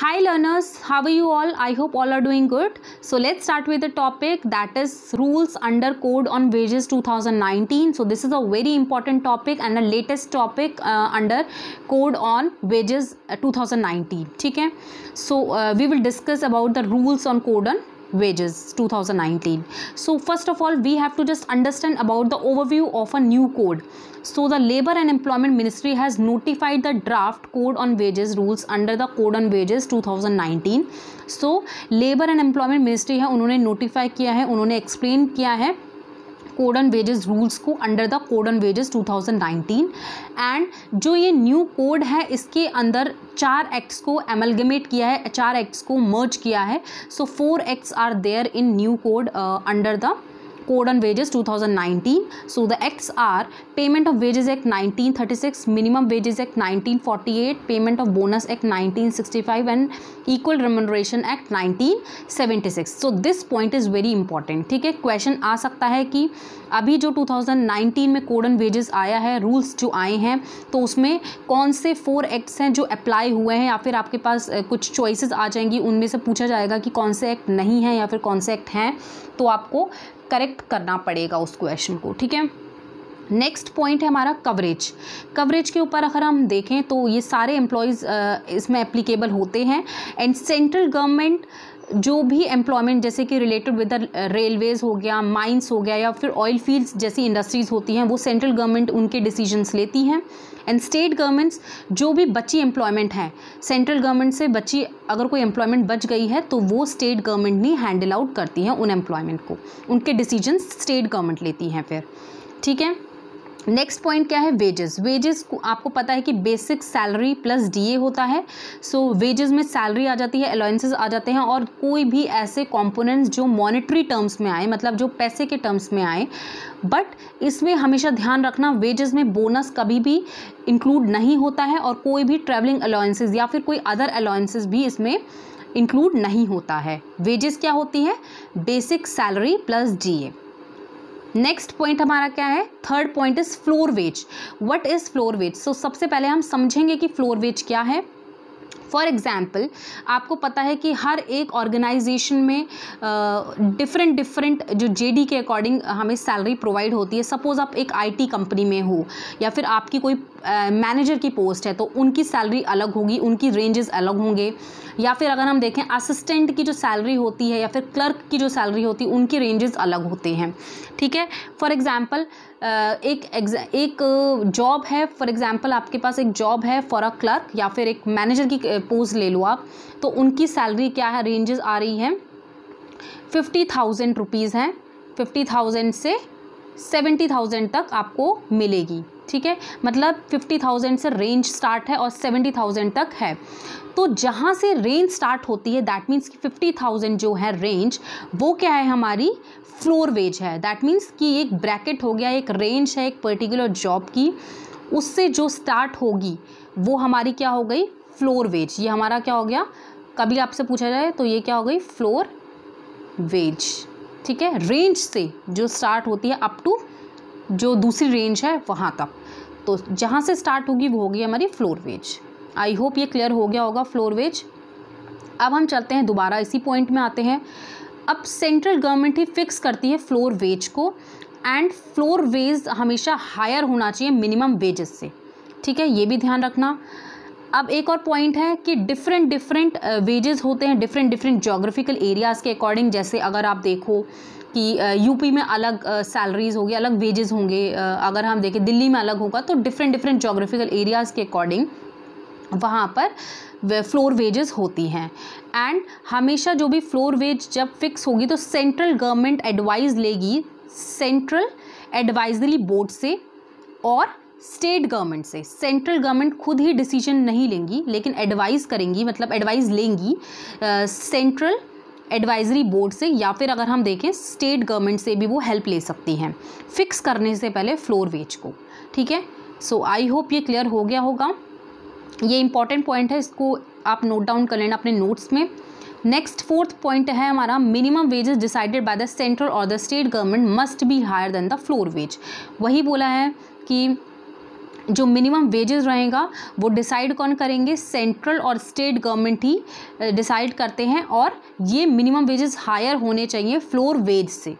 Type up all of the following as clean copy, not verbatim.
Hi learners, how are you all? I hope all are doing good. So let's start with the topic, that is rules under Code on Wages 2019. So this is a very important topic and the latest topic under Code on Wages 2019. ठीक है? So we will discuss about the rules on Code on Wages 2019. So first of all, we have to just understand about the overview of a new code. So the Labour and Employment Ministry has notified the draft Code on Wages rules under the Code on Wages 2019. So Labour and Employment Ministry है, उन्होंने notify किया है, उन्होंने explain किया है code on wages rules को under the code on wages 2019. And जो ये न्यू कोड है इसके अंदर 4 एक्ट्स को एमलगमेट किया है, 4 एक्ट्स को मर्ज किया है. So 4 acts are there in new code under the Code on Wages 2019. So the acts are Payment of Wages Act 1936, Minimum Wages Act 1948, Payment of Bonus Act 1965 and Equal Remuneration Act 1976. So this point is very important. ठीक है, question आ सकता है कि अभी जो 2019 में code on wages आया है, रूल्स जो आए हैं, तो उसमें कौन से 4 एक्ट्स हैं जो अप्लाई हुए हैं, या फिर आपके पास कुछ चॉइसेस आ जाएंगी, उनमें से पूछा जाएगा कि कौन से एक्ट नहीं हैं या फिर कौन से एक्ट हैं, तो आपको करेक्ट करना पड़ेगा उस क्वेश्चन को. ठीक है, नेक्स्ट पॉइंट है हमारा कवरेज. कवरेज के ऊपर अगर हम देखें तो ये सारे एम्प्लॉयज़ इसमें एप्लीकेबल होते हैं. एंड सेंट्रल गवर्नमेंट जो भी एम्प्लॉयमेंट जैसे कि रिलेटेड विद द रेलवेज़ हो गया, माइंस हो गया, या फिर ऑयल फील्ड्स जैसी इंडस्ट्रीज़ होती हैं, वो सेंट्रल गवर्नमेंट उनके डिसीजंस लेती हैं. एंड स्टेट गवर्नमेंट्स जो भी बची एम्प्लॉयमेंट है, सेंट्रल गवर्नमेंट से बची अगर कोई एम्प्लॉयमेंट बच गई है तो वो स्टेट गवर्नमेंट ही हैंडल आउट करती हैं उन एम्प्लॉयमेंट को, उनके डिसीजंस स्टेट गवर्नमेंट लेती हैं फिर. ठीक है, नेक्स्ट पॉइंट क्या है, वेजेस. वेजेस को आपको पता है कि बेसिक सैलरी प्लस डीए होता है. सो वेजेस में सैलरी आ जाती है, अलाउंसेस आ जाते हैं, और कोई भी ऐसे कंपोनेंट्स जो मॉनेटरी टर्म्स में आए, मतलब जो पैसे के टर्म्स में आए. बट इसमें हमेशा ध्यान रखना, वेजेस में बोनस कभी भी इंक्लूड नहीं होता है, और कोई भी ट्रैवलिंग अलाउंसेस या फिर कोई अदर अलाउंसेस भी इसमें इंक्लूड नहीं होता है. वेजेस क्या होती है, basic salary plus DA. Next point हमारा क्या है, third point is floor wage. What is floor wage? So सबसे पहले हम समझेंगे कि फ्लोर वेज क्या है. फॉर एग्जाम्पल, आपको पता है कि हर एक ऑर्गेनाइजेशन में डिफरेंट जो जेडी के अकॉर्डिंग हमें सैलरी प्रोवाइड होती है. सपोज आप एक आईटी कंपनी में हो, या फिर आपकी कोई मैनेजर की पोस्ट है, तो उनकी सैलरी अलग होगी, उनकी रेंजेस अलग होंगे. या फिर अगर हम देखें असिस्टेंट की जो सैलरी होती है या फिर क्लर्क की जो सैलरी होती है, उनकी रेंजेस अलग होते हैं. ठीक है, फॉर एग्जांपल एक जॉब है, फॉर एग्जांपल आपके पास एक जॉब है फॉर अ क्लर्क, या फिर एक मैनेजर की पोस्ट ले लो आप, तो उनकी सैलरी क्या है, रेंजेस आ रही हैं 50,000 रुपीज़ हैं, 50,000 से 70,000 तक आपको मिलेगी. ठीक है, मतलब 50,000 से रेंज स्टार्ट है और 70,000 तक है. तो जहाँ से रेंज स्टार्ट होती है, दैट मीन्स कि 50,000 जो है रेंज, वो क्या है, हमारी फ्लोर वेज है. दैट मीन्स कि एक ब्रैकेट हो गया, एक रेंज है एक पर्टिकुलर जॉब की, उससे जो स्टार्ट होगी वो हमारी क्या हो गई, फ्लोर वेज. ये हमारा क्या हो गया, कभी आपसे पूछा जाए तो ये क्या हो गई, फ्लोर वेज. ठीक है, रेंज से जो स्टार्ट होती है अप टू जो दूसरी रेंज है वहाँ तक, तो जहाँ से स्टार्ट होगी वो होगी हमारी फ्लोर वेज. आई होप ये क्लियर हो गया होगा फ्लोर वेज. अब हम चलते हैं दोबारा इसी पॉइंट में आते हैं. अब सेंट्रल गवर्नमेंट ही फिक्स करती है फ्लोर वेज को, एंड फ्लोर वेज हमेशा हायर होना चाहिए मिनिमम वेजेस से. ठीक है, ये भी ध्यान रखना. अब एक और पॉइंट है कि डिफरेंट वेजेस होते हैं डिफरेंट ज्योग्राफिकल एरियाज़ के अकॉर्डिंग. जैसे अगर आप देखो कि यूपी में अलग सैलरीज होगी, अलग वेजेस होंगे, अगर हम देखें दिल्ली में अलग होगा, तो डिफरेंट ज्योग्राफिकल एरियाज़ के अकॉर्डिंग वहाँ पर फ्लोर वेजेस होती हैं. एंड हमेशा जो भी फ्लोर वेज जब फिक्स होगी तो सेंट्रल गवर्नमेंट एडवाइस लेगी सेंट्रल एडवाइजरी बोर्ड से और स्टेट गवर्नमेंट से. सेंट्रल गवर्नमेंट खुद ही डिसीजन नहीं लेंगी, लेकिन एडवाइस करेंगी, मतलब एडवाइस लेंगी सेंट्रल एडवाइजरी बोर्ड से, या फिर अगर हम देखें स्टेट गवर्नमेंट से भी वो हेल्प ले सकती हैं फिक्स करने से पहले फ्लोर वेज को. ठीक है, सो आई होप ये क्लियर हो गया होगा. ये इंपॉर्टेंट पॉइंट है, इसको आप नोट डाउन कर लेना अपने नोट्स में. नेक्स्ट फोर्थ पॉइंट है हमारा, minimum wages decided by the central और the state government must be higher than the floor wage. वही बोला है कि जो मिनिमम वेजेस रहेगा वो डिसाइड कौन करेंगे, सेंट्रल और स्टेट गवर्नमेंट ही डिसाइड करते हैं, और ये मिनिमम वेजेस हायर होने चाहिए फ्लोर वेज से,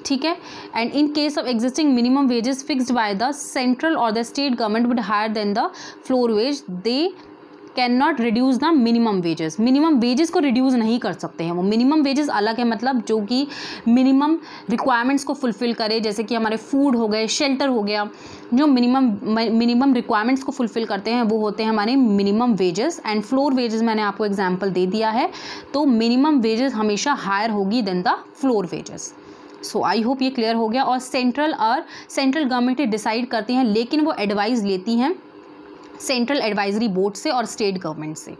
ठीक है। And in case of existing minimum wages fixed by the central और the state government would higher than the floor wage, they can not reduce the minimum wages. Minimum wages को reduce नहीं कर सकते हैं वो। मिनिमम वेजेस अलग है, मतलब जो कि मिनिमम रिक्वायरमेंट्स को फुलफ़िल करे, जैसे कि हमारे फूड हो गए, शेल्टर हो गया, जो मिनिमम रिक्वायरमेंट्स को फुलफ़िल करते हैं वो होते हैं हमारे minimum wages. And floor wages मैंने आपको एग्जांपल दे दिया है, तो मिनिमम वेजेस हमेशा हायर होगी than the floor wages. So I hope ये क्लियर हो गया। और सेंट्रल गवर्नमेंट डिसाइड करती हैं, लेकिन वो एडवाइस लेती हैं सेंट्रल एडवाइजरी बोर्ड से और स्टेट गवर्नमेंट से।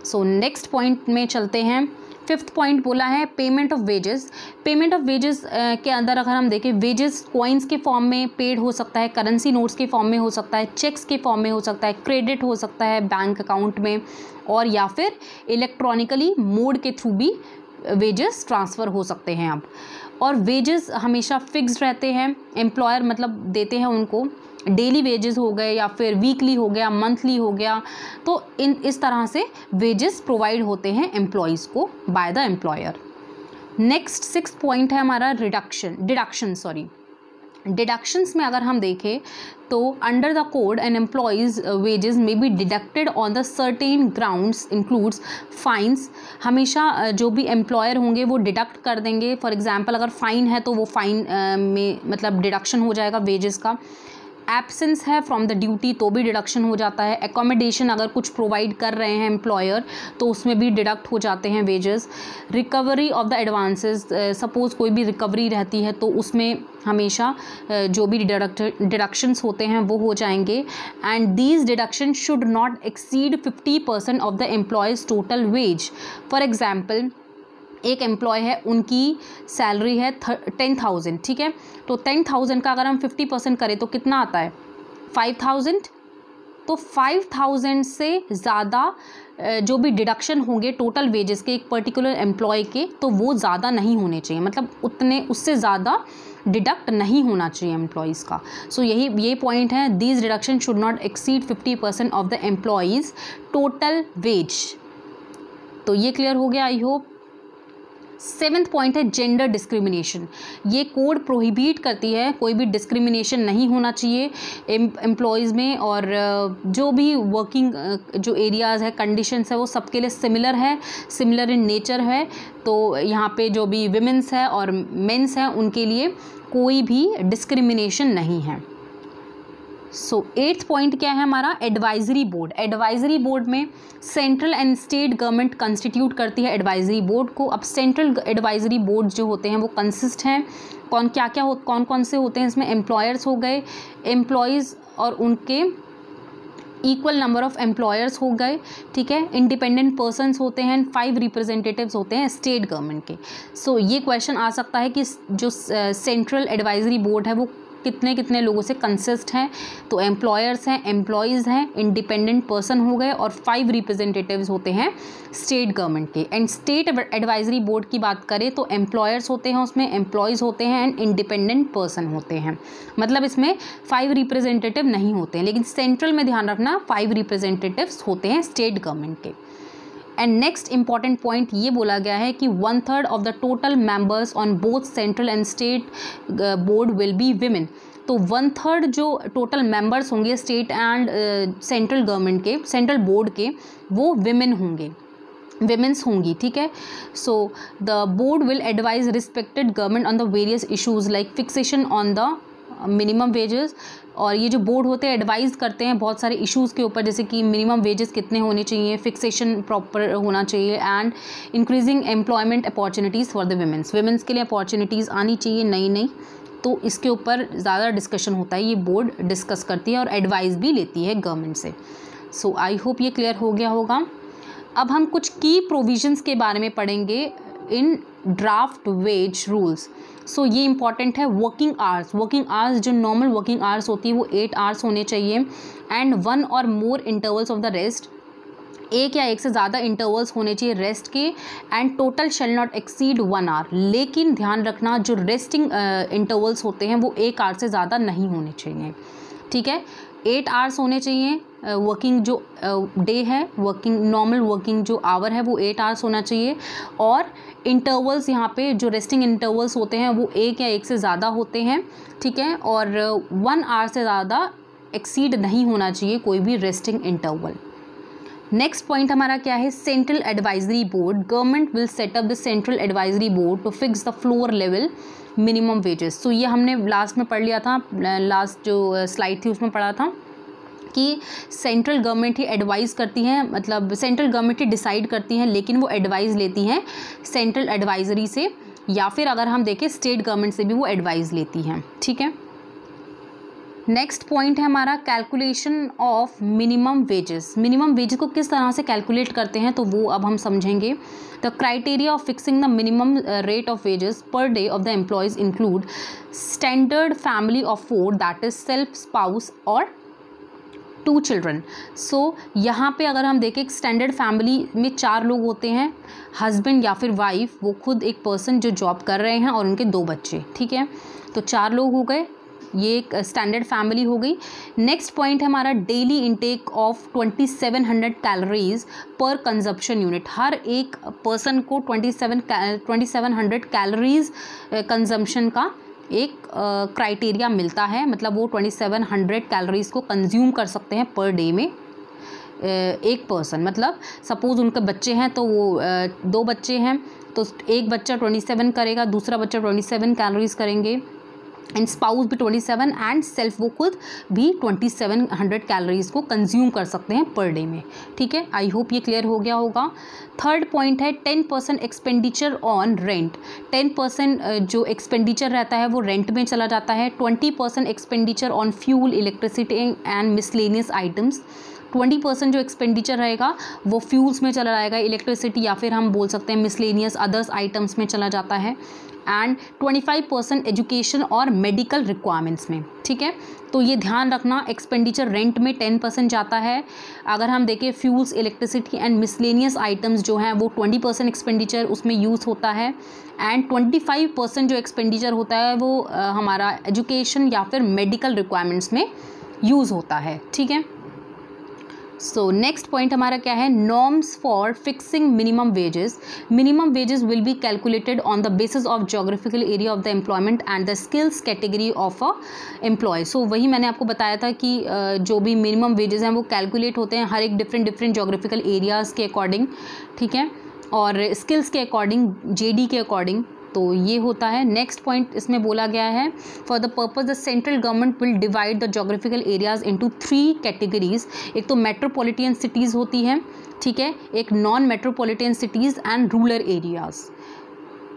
सो नेक्स्ट पॉइंट में चलते हैं। 5th पॉइंट बोला है payment of wages. Payment of wages के अंदर अगर हम देखें, वेजेस कॉइन्स के फॉर्म में पेड हो सकता है, करेंसी नोट्स के फॉर्म में हो सकता है, चेक्स के फॉर्म में हो सकता है, क्रेडिट हो सकता है बैंक अकाउंट में, और या फिर इलेक्ट्रॉनिकली मोड के थ्रू भी वेजेस ट्रांसफ़र हो सकते हैं अब। और वेजेस हमेशा फिक्स्ड रहते हैं, एम्प्लॉयर मतलब देते हैं उनको, डेली वेजेस हो गए या फिर वीकली हो गया, मंथली हो गया, तो इस तरह से वेजेस प्रोवाइड होते हैं एम्प्लॉयज़ को by the employer. Next 6th point है हमारा डिडक्शंस में अगर हम देखें तो under the code an employees wages may be deducted on the certain grounds includes fines. हमेशा जो भी एम्प्लॉयर होंगे वो डिडक्ट कर देंगे। फॉर एग्जांपल अगर फ़ाइन है तो वो फ़ाइन में मतलब डिडक्शन हो जाएगा वेजेस का। एब्सेंस है फ्रॉम द ड्यूटी तो भी डिडक्शन हो जाता है। एकोमोडेशन अगर कुछ प्रोवाइड कर रहे हैं एम्प्लॉयर तो उसमें भी डिडक्ट हो जाते हैं wages. Recovery of the advances, suppose कोई भी रिकवरी रहती है तो उसमें हमेशा जो भी डिडक्शंस होते हैं वो हो जाएंगे। And these deduction should not exceed 50% of the employee's total wage. For example एक एम्प्लॉय है, उनकी सैलरी है 10,000, ठीक है, तो 10,000 का अगर हम 50% करें तो कितना आता है 5,000। तो 5,000 से ज़्यादा जो भी डिडक्शन होंगे टोटल वेजेस के एक पर्टिकुलर एम्प्लॉय के, तो वो ज़्यादा नहीं होने चाहिए, मतलब उससे ज़्यादा डिडक्ट नहीं होना चाहिए एम्प्लॉयज़ का। सो ये पॉइंट है, these deduction should not exceed 50% of the employee's total wage. तो ये क्लियर हो गया आई होप। 7th पॉइंट है जेंडर डिस्क्रिमिनेशन। ये कोड प्रोहिबिट करती है, कोई भी डिस्क्रिमिनेशन नहीं होना चाहिए एम्प्लॉयज़ में, और जो भी वर्किंग जो एरियाज़ है, कंडीशंस है, वो सबके लिए सिमिलर इन नेचर है। तो यहाँ पे जो भी विमेंस है और मेंस हैं उनके लिए कोई भी डिस्क्रिमिनेशन नहीं है। सो 8th पॉइंट क्या है हमारा, एडवाइजरी बोर्ड। एडवाइजरी बोर्ड में central and state government constitute करती है एडवाइजरी बोर्ड को। अब सेंट्रल एडवाइजरी बोर्ड जो होते हैं वो कंसिस्ट हैं कौन कौन से होते हैं इसमें, एम्प्लॉयर्स हो गए, एम्प्लॉयज़ और उनके इक्वल नंबर ऑफ एम्प्लॉयर्स हो गए, ठीक है, इंडिपेंडेंट पर्सन्स होते हैं, 5 रिप्रेजेंटेटिव्स होते हैं स्टेट गवर्नमेंट के। सो ये क्वेश्चन आ सकता है कि जो सेंट्रल एडवाइजरी बोर्ड है वो कितने लोगों से कंसिस्ट हैं, तो एम्प्लॉयर्स हैं, एम्प्लॉयज़ हैं, इंडिपेंडेंट पर्सन हो गए, और 5 रिप्रेजेंटेटिव्स होते हैं स्टेट गवर्नमेंट के। एंड स्टेट एडवाइजरी बोर्ड की बात करें तो एम्प्लॉयर्स होते हैं उसमें, एम्प्लॉयज़ होते हैं एंड इंडिपेंडेंट पर्सन होते हैं, मतलब इसमें 5 रिप्रेजेंटेटिव नहीं होते हैं, लेकिन सेंट्रल में ध्यान रखना 5 रिप्रेजेंटेटिव्स होते हैं स्टेट गवर्नमेंट के। एंड नेक्स्ट इंपॉर्टेंट पॉइंट ये बोला गया है कि 1/3 of the total members on both central and state board will be women. तो 1/3 जो टोटल मेंबर्स होंगे स्टेट एंड सेंट्रल गवर्नमेंट के, सेंट्रल बोर्ड के, वो विमेन होंगे, विमेंस होंगी, ठीक है। So the board will advise respected government on the various issues like fixation on the minimum wages. और ये जो बोर्ड होते हैं एडवाइज़ करते हैं बहुत सारे इश्यूज़ के ऊपर, जैसे कि मिनिमम वेजेस कितने होने चाहिए, फिक्सेशन प्रॉपर होना चाहिए, and increasing employment opportunities for the women's के लिए अपॉर्चुनिटीज़ आनी चाहिए नई, तो इसके ऊपर ज़्यादा डिस्कशन होता है, ये बोर्ड डिस्कस करती है और एडवाइस भी लेती है गवर्नमेंट से। सो आई होप ये क्लियर हो गया होगा। अब हम कुछ की प्रोविजंस के बारे में पढ़ेंगे इन ड्राफ्ट वेज रूल्स। सो ये इंपॉर्टेंट है। वर्किंग आवर्स जो नॉर्मल वर्किंग आवर्स होती है वो 8 आवर्स होने चाहिए, एंड 1 और मोर इंटरवल्स ऑफ द रेस्ट, एक या एक से ज़्यादा इंटरवल्स होने चाहिए रेस्ट के, and total shall not exceed 1 hour. लेकिन ध्यान रखना जो रेस्टिंग इंटरवल्स होते हैं वो 1 आवर से ज़्यादा नहीं होने चाहिए। ठीक है। 8 आवर्स होने चाहिए, वर्किंग जो डे है, वर्किंग नॉर्मल वर्किंग जो आवर है वो 8 आवर्स होना चाहिए। और इंटरवल्स यहाँ पे जो रेस्टिंग इंटरवल्स होते हैं वो 1 या 1 से ज़्यादा होते हैं, ठीक है। और 1 आवर से ज़्यादा एक्सीड नहीं होना चाहिए कोई भी रेस्टिंग इंटरवल। नेक्स्ट पॉइंट हमारा क्या है, central advisory board. Government will set up the central advisory board to fix the floor level minimum wages. तो ये हमने लास्ट में पढ़ लिया था, लास्ट जो स्लाइड थी उसमें पढ़ा था कि सेंट्रल गवर्नमेंट ही एडवाइस करती है, मतलब सेंट्रल गवर्नमेंट ही डिसाइड करती है, लेकिन वो एडवाइस लेती हैं सेंट्रल एडवाइजरी से, या फिर अगर हम देखें स्टेट गवर्नमेंट से भी वो एडवाइस लेती हैं, ठीक है। नेक्स्ट पॉइंट है हमारा calculation of minimum wages. Minimum wages को किस तरह से कैलकुलेट करते हैं तो वो अब हम समझेंगे। The criteria of fixing the minimum rate of wages per day of the employees include standard family of 4 that is self, spouse और 2 चिल्ड्रन। सो यहाँ पे अगर हम देखें स्टैंडर्ड फैमिली में 4 लोग होते हैं, हस्बैंड या फिर वाइफ, वो खुद एक पर्सन जो जॉब कर रहे हैं और उनके 2 बच्चे, ठीक है। तो 4 लोग हो गए, ये एक स्टैंडर्ड फैमिली हो गई। नेक्स्ट पॉइंट है हमारा daily intake of 2700 calories per consumption unit. हर एक पर्सन को 2700 कैलोरीज कंजम्पशन का एक क्राइटेरिया मिलता है, मतलब वो 2700 कैलोरीज को कंज्यूम कर सकते हैं पर डे में एक पर्सन। मतलब सपोज़ उनके बच्चे हैं तो वो 2 बच्चे हैं तो एक बच्चा 27 करेगा, दूसरा बच्चा 27 कैलोरीज करेंगे, एंड स्पाउस भी 27 एंड सेल्फ वो खुद भी 2700 कैलोरीज को कंज्यूम कर सकते हैं पर डे में, ठीक है। आई होप ये क्लियर हो गया होगा। थर्ड पॉइंट है 10% एक्सपेंडिचर ऑन रेंट। 10% जो एक्सपेंडिचर रहता है वो रेंट में चला जाता है। 20% expenditure on fuel, electricity and miscellaneous items. 20% जो एक्सपेंडिचर रहेगा वो फ्यूल्स में चला जाएगा, इलेक्ट्रिसिटी या फिर हम बोल सकते हैं मिसलेनियस अदर्स आइटम्स में चला जाता है। एंड 25% एजुकेशन और मेडिकल रिक्वायरमेंट्स में, ठीक है। तो ये ध्यान रखना, एक्सपेंडिचर रेंट में 10% जाता है। अगर हम देखें fuels, electricity and miscellaneous items जो हैं वो 20% एक्सपेंडिचर उसमें यूज़ होता है। एंड 25% जो एक्सपेंडिचर होता है वो हमारा एजुकेशन या फिर मेडिकल रिक्वायरमेंट्स में यूज़ होता है, ठीक है। सो नेक्स्ट पॉइंट हमारा क्या है, norms for fixing minimum wages. Minimum wages will be calculated on the basis of geographical area of the employment and the skills category of a employee. So वही मैंने आपको बताया था कि जो भी मिनिमम वेजेस हैं वो कैलकुलेट होते हैं हर एक डिफरेंट जोग्राफिकल एरियाज़ के अकॉर्डिंग, ठीक है, और स्किल्स के अकॉर्डिंग, जेडी के अकॉर्डिंग, तो ये होता है। नेक्स्ट पॉइंट इसमें बोला गया है, for the purpose the central government will divide the geographical areas into 3 categories. एक तो मेट्रोपॉलिटन सिटीज़ होती हैं, ठीक है, एक non metropolitan cities and rural areas.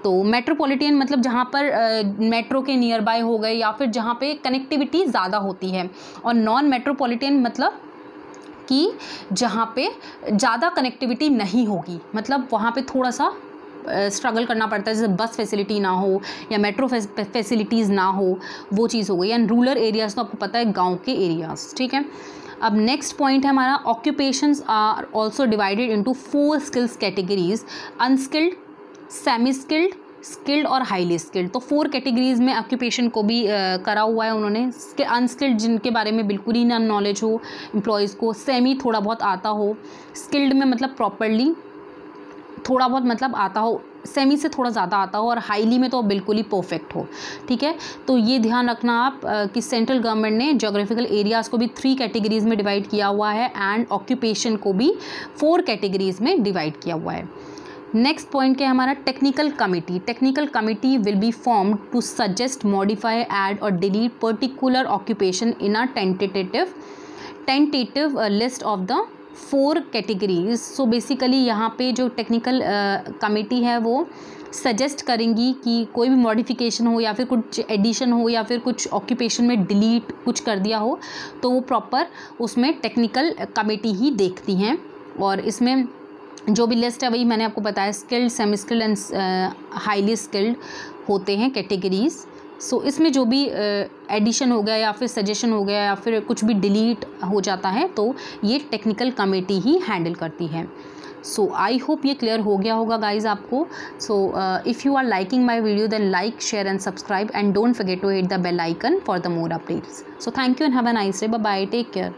तो मेट्रोपॉलिटन मतलब जहाँ पर मेट्रो के नियर बाय हो गए या फिर जहाँ पे कनेक्टिविटी ज़्यादा होती है, और नॉन मेट्रोपॉलिटन मतलब कि जहाँ पे ज़्यादा कनेक्टिविटी नहीं होगी, मतलब वहाँ पे थोड़ा सा स्ट्रगल करना पड़ता है, जैसे बस फैसिलिटी ना हो या मेट्रो फैसिलिटीज़ ना हो, वो चीज़ हो गई। एंड रूरल एरियाज़ तो आपको पता है गांव के एरियाज़, ठीक है। अब नेक्स्ट पॉइंट है हमारा, occupations are also divided into 4 skills categories, unskilled, semi skilled, skilled और हाईली स्किल्ड। तो 4 कैटेगरीज में ऑक्यूपेशन को भी करा हुआ है उन्होंने। अनस्किल्ड जिनके बारे में बिल्कुल ही ना नॉलेज हो एम्प्लॉयज़ को, सेमी थोड़ा बहुत आता हो, स्किल्ड में मतलब प्रॉपरली थोड़ा बहुत मतलब आता हो, सेमी से थोड़ा ज़्यादा आता हो, और हाईली में तो बिल्कुल ही परफेक्ट हो, ठीक है। तो ये ध्यान रखना आप कि सेंट्रल गवर्नमेंट ने जोग्राफिकल एरियाज़ को भी 3 कैटेगरीज में डिवाइड किया हुआ है एंड ऑक्यूपेशन को भी 4 कैटेगरीज में डिवाइड किया हुआ है। नेक्स्ट पॉइंट क्या है हमारा, technical committee. Technical committee will be formed to suggest, modify, add और delete particular occupation in a tentative list of the 4 categories. So basically यहाँ पे जो टेक्निकल कमेटी है वो सजेस्ट करेंगी कि कोई भी मॉडिफिकेशन हो या फिर कुछ एडिशन हो या फिर कुछ ऑक्यूपेशन में डिलीट कुछ कर दिया हो, तो वो प्रॉपर उसमें टेक्निकल कमेटी ही देखती हैं। और इसमें जो भी लिस्ट है वही मैंने आपको बताया, skilled, semi skilled and highly skilled होते हैं कैटेगरीज, सो इसमें जो भी एडिशन हो गया या फिर सजेशन हो गया या फिर कुछ भी डिलीट हो जाता है तो ये टेक्निकल कमेटी ही हैंडल करती है। सो आई होप ये क्लियर हो गया होगा गाइज आपको। So if you are liking my video then like share and subscribe and don't forget to hit the bell icon for the more updates. So thank you and have a nice day, bye bye, take care.